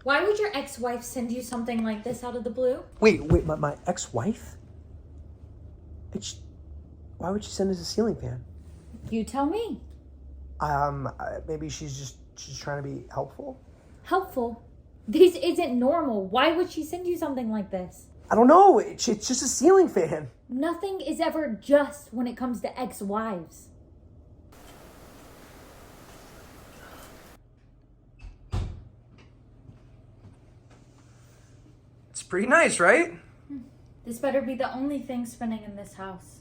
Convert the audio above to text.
Why would your ex-wife send you something like this out of the blue? Wait, my ex-wife? Why would she send us a ceiling fan? You tell me. Maybe she's trying to be helpful. Helpful? This isn't normal. Why would she send you something like this? I don't know. It's just a ceiling fan. Nothing is ever just when it comes to ex-wives. It's pretty nice, right? This better be the only thing spinning in this house.